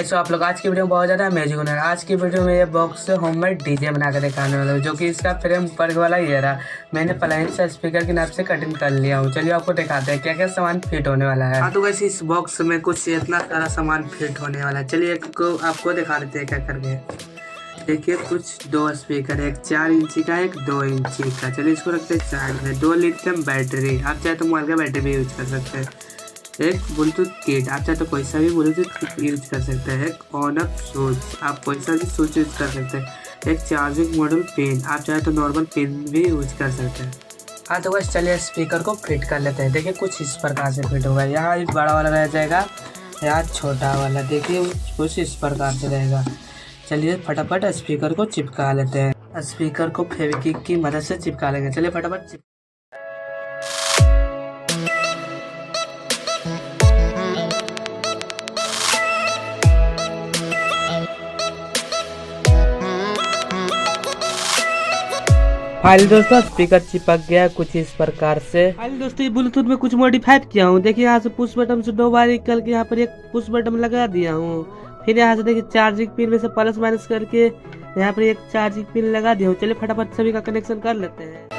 कैसे हो आप लोग। आज की वीडियो में बहुत ज़्यादा अमेजिंग होने वाला है। आज की वीडियो में ये बॉक्स से होममेड डीजे बना कर दिखाने वाला हूँ, जो कि इसका फ्रेम ऊपर वाला ये रहा। मैंने प्लाइन से स्पीकर की नाप से कटिंग कर लिया हूँ। चलिए आपको दिखाते हैं क्या क्या सामान फिट होने वाला है। हाँ तो वैसे इस बॉक्स में कुछ इतना सारा सामान फिट होने वाला है। चलिए आपको दिखा देते हैं क्या करके। देखिए कुछ दो स्पीकर है, एक 4 इंची का, एक 2 इंची का। चलिए इसको रखते हैं साइड में। 2 लिथियम बैटरी, आप चाहे तो मोबाइल का बैटरी भी यूज कर सकते हैं। एक ब्लूटूथ किट, आप चाहे तो कोई सा भी ब्लूटूथ यूज कर सकते हैं। एक ऑन अप स्विच, आप कोई सा भी स्विच यूज कर सकते हैं। एक चार्जिंग मॉडल पिन, आप चाहे तो नॉर्मल पिन भी यूज कर सकते हैं। हाँ तो बस चलिए स्पीकर को फिट कर लेते हैं। देखिए कुछ इस प्रकार से फिट होगा। यहाँ एक बड़ा वाला रह जाएगा, यहाँ छोटा वाला। देखिए कुछ इस प्रकार से रहेगा। चलिए फटाफट स्पीकर को चिपका लेते हैं। स्पीकर को फेविक्विक की मदद से चिपका लेंगे। चलिए फटाफट फाइल दोस्तों स्पीकर चिपक गया कुछ इस प्रकार से। फाइल दोस्तों ये ब्लूटूथ में कुछ मॉडिफाई किया हूँ। देखिए यहाँ से पुश बटन से 2 बार निकल के यहाँ पर एक पुश बटन लगा दिया हूँ। फिर यहाँ से देखिए चार्जिंग पिन में से प्लस माइनस करके यहाँ पर एक चार्जिंग पिन लगा दिया हूँ। चलिए फटाफट सभी का कनेक्शन कर लेते हैं।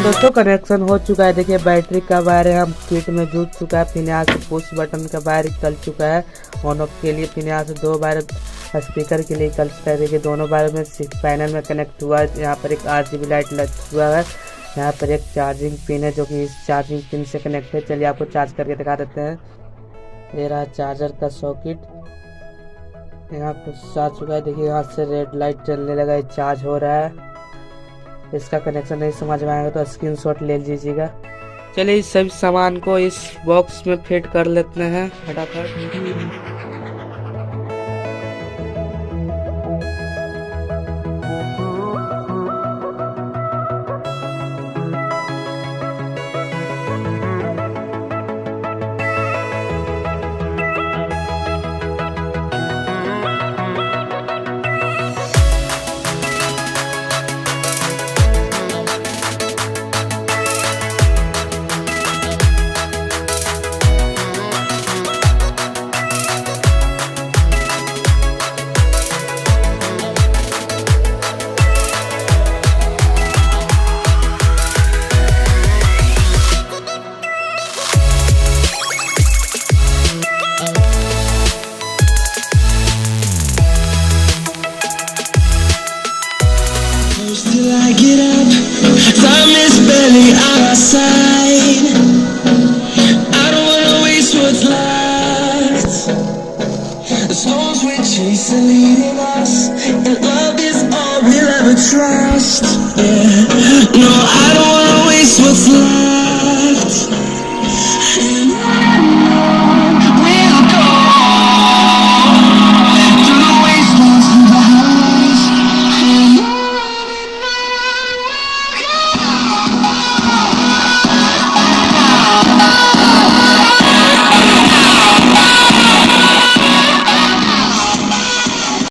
दोस्तों कनेक्शन हो चुका है। देखिए बैटरी का वायर हम किट में जुड़ चुका है। फिर यहाँ से पुश बटन का वायर निकल चुका है ऑन ऑफ के लिए। फिर यहाँ से 2 वायर स्पीकर के लिए निकल चुका है। देखिए दोनों वायर में पैनल में कनेक्ट हुआ है। यहाँ पर एक RGB लाइट लग हुआ है। यहाँ पर एक चार्जिंग पिन है जो कि इस चार्जिंग पिन से कनेक्ट है। चलिए आपको चार्ज करके दिखा देते हैं। ये रहा चार्जर का सॉकेट, यहाँ पर चार्ज चुका है। देखिए यहाँ से रेड लाइट जलने लगा, चार्ज हो रहा है। इसका कनेक्शन नहीं समझ में आएगा तो स्क्रीनशॉट ले लीजिएगा। चलिए इस सभी सामान को इस बॉक्स में फिट कर लेते हैं फटाफट। Get up, time is barely on our side. I don't wanna waste what's left. The storms we chase are leading us, and love is all we'll ever trust. Yeah, no, I don't wanna waste what's left. And on we'll go. Bye.